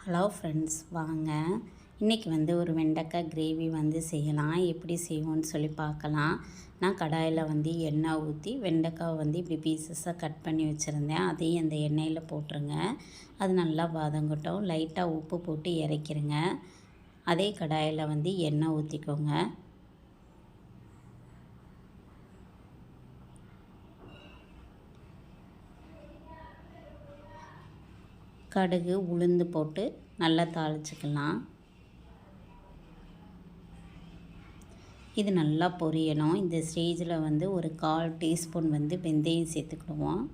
Hello friends, வாங்க இன்றைக்கி வந்து ஒரு வெண்டைக்காய் கிரேவி வந்து செய்யலாம். எப்படி செய்வோன்னு சொல்லி பார்க்கலாம். நான் கடாயில் வந்து எண்ணெய் ஊற்றி வெண்டைக்காய் வந்து இப்படி பீசஸாக கட் பண்ணி வச்சுருந்தேன். அதையும் அந்த எண்ணெயில் போட்டுருங்க. அது நல்லா வதங்கட்டும். லைட்டாக உப்பு போட்டு இறக்கிருங்க. அதே கடாயில் வந்து எண்ணெய் ஊற்றிக்கோங்க. கடுகு உளுந்து போட்டு நல்லா தாளிச்சுக்கலாம். இது நல்லா பொரியணும். இந்த ஸ்டேஜில் வந்து ஒரு 1/4 டீஸ்பூன் வந்து வெந்தயம் சேர்த்துக்கிடுவோம்.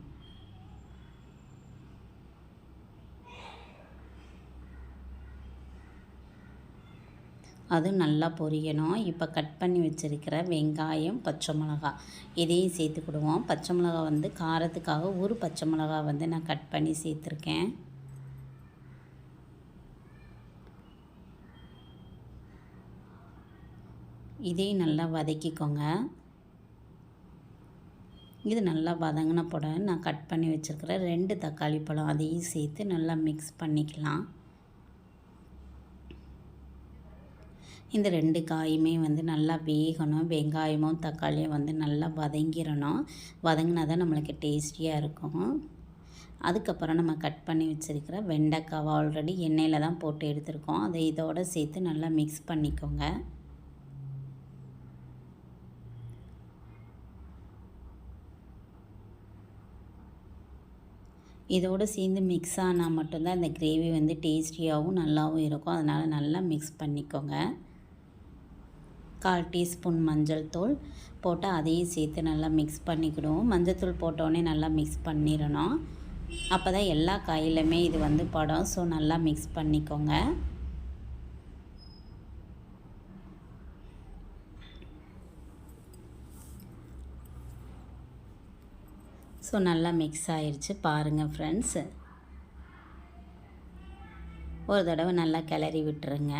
அது நல்லா பொரியணும். இப்போ கட் பண்ணி வச்சுருக்கிற வெங்காயம், பச்சை மிளகாய் இதையும் சேர்த்துக்கிடுவோம். பச்சை மிளகாய் வந்து காரத்துக்காக ஒரு பச்சை மிளகாய் வந்து நான் கட் பண்ணி சேர்த்துருக்கேன். இதையும் நல்லா வதக்கிக்கோங்க. இது நல்லா வதங்கின போட நான் கட் பண்ணி வச்சுருக்கிற 2 தக்காளி பழம் அதையும் சேர்த்து நல்லா மிக்ஸ் பண்ணிக்கலாம். இந்த 2 காயுமே வந்து நல்லா வேகணும். வெங்காயமும் தக்காளியும் வந்து நல்லா வதங்கிடணும். வதங்கினா தான் நம்மளுக்கு டேஸ்டியாக இருக்கும். அதுக்கப்புறம் நம்ம கட் பண்ணி வச்சுருக்கிற வெண்டைக்காவை ஆல்ரெடி எண்ணெயில் தான் போட்டு எடுத்துருக்கோம். அதை இதோடு சேர்த்து நல்லா மிக்ஸ் பண்ணிக்கோங்க. இதோடு சேர்ந்து மிக்ஸ் ஆனால் மட்டும்தான் இந்த கிரேவி வந்து டேஸ்டியாகவும் நல்லாவும் இருக்கும். அதனால் நல்லா மிக்ஸ் பண்ணிக்கோங்க. 1/4 டீஸ்பூன் மஞ்சள் தூள் போட்டு அதையும் சேர்த்து நல்லா மிக்ஸ் பண்ணிக்கிடுவோம். மஞ்சள் தூள் போட்டோடனே நல்லா மிக்ஸ் பண்ணிடணும். அப்போ தான் எல்லா காயிலுமே இது வந்து படும். ஸோ நல்லா மிக்ஸ் பண்ணிக்கோங்க. ஸோ நல்லா மிக்ஸ் ஆயிடுச்சு பாருங்கள் ஃப்ரெண்ட்ஸ். ஒரு தடவை நல்லா கிளறி விட்டுருங்க.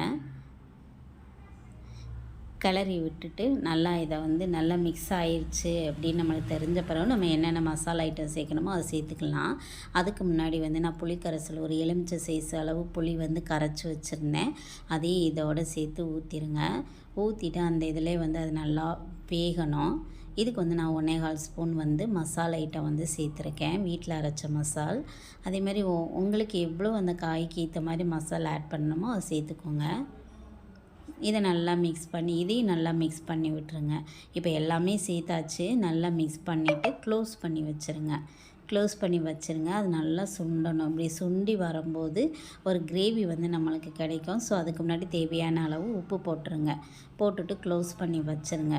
கிளறி விட்டுட்டு நல்லா இதை வந்து நல்லா மிக்ஸ் ஆயிடுச்சு அப்படின்னு நம்மளுக்கு தெரிஞ்ச பிறகு நம்ம என்னென்ன மசாலா ஐட்டம் சேர்க்கணுமோ அதை சேர்த்துக்கலாம். அதுக்கு முன்னாடி வந்து நான் புளி கரைசல் ஒரு எலுமிச்சை சைஸ் அளவு புளி வந்து கரைச்சி வச்சுருந்தேன். அதையும் இதோடு சேர்த்து ஊற்றிடுங்க. ஊற்றிட்டு அந்த இதிலே வந்து அது நல்லா வேகணும். இதுக்கு வந்து நான் 1/4 ஸ்பூன் வந்து மசாலா ஐட்டம் வந்து சேர்த்துருக்கேன். வீட்டில் அரைச்ச மசால். அதேமாதிரி உங்களுக்கு எவ்வளோ அந்த காய்க்கு ஏற்ற மாதிரி மசாலா ஆட் பண்ணணுமோ அதை சேர்த்துக்கோங்க. இதை நல்லா மிக்ஸ் பண்ணி இதையும் நல்லா மிக்ஸ் பண்ணி விட்டுருங்க. இப்போ எல்லாமே சேர்த்தாச்சு. நல்லா மிக்ஸ் பண்ணிவிட்டு க்ளோஸ் பண்ணி வச்சுருங்க. க்ளோஸ் பண்ணி வச்சுருங்க. அது நல்லா சுண்டணும். இப்படி சுண்டி வரும்போது ஒரு கிரேவி வந்து நம்மளுக்கு கிடைக்கும். ஸோ அதுக்கு முன்னாடி தேவையான அளவு உப்பு போட்டுருங்க. போட்டுட்டு க்ளோஸ் பண்ணி வச்சுருங்க.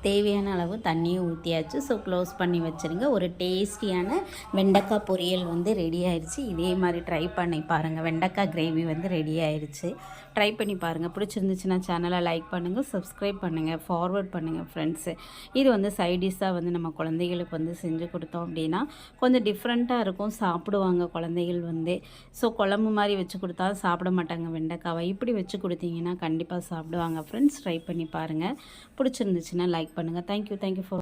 தேவையான அளவு தண்ணியும் ஊற்றியாச்சு. ஸோ க்ளோஸ் பண்ணி வச்சுருங்க. ஒரு டேஸ்டியான வெண்டைக்காய் பொரியல் வந்து ரெடி ஆயிடுச்சு. இதே மாதிரி ட்ரை பண்ணி பாருங்கள். வெண்டைக்காய் கிரேவி வந்து ரெடி ஆயிடுச்சு. ட்ரை பண்ணி பாருங்கள். பிடிச்சிருந்துச்சுன்னா சேனலை லைக் பண்ணுங்கள், சப்ஸ்கிரைப் பண்ணுங்கள், ஃபார்வர்ட் பண்ணுங்கள் ஃப்ரெண்ட்ஸு. இது வந்து சைடிஷ்ஷாக வந்து நம்ம குழந்தைகளுக்கு வந்து செஞ்சு கொடுத்தோம் அப்படின்னா கொஞ்சம் டிஃப்ரெண்ட்டாக இருக்கும். சாப்பிடுவாங்க குழந்தைகள் வந்து. ஸோ குழம்பு மாதிரி வச்சு கொடுத்தா சாப்பிட மாட்டாங்க வெண்டைக்காவை. இப்படி வச்சு கொடுத்தீங்கன்னா கண்டிப்பாக சாப்பிடுவாங்க ஃப்ரெண்ட்ஸ். ட்ரை பண்ணி பாருங்கள். பிடிச்சிருந்துச்சுன்னா லைக் பண்ணுங்கள். Thank you for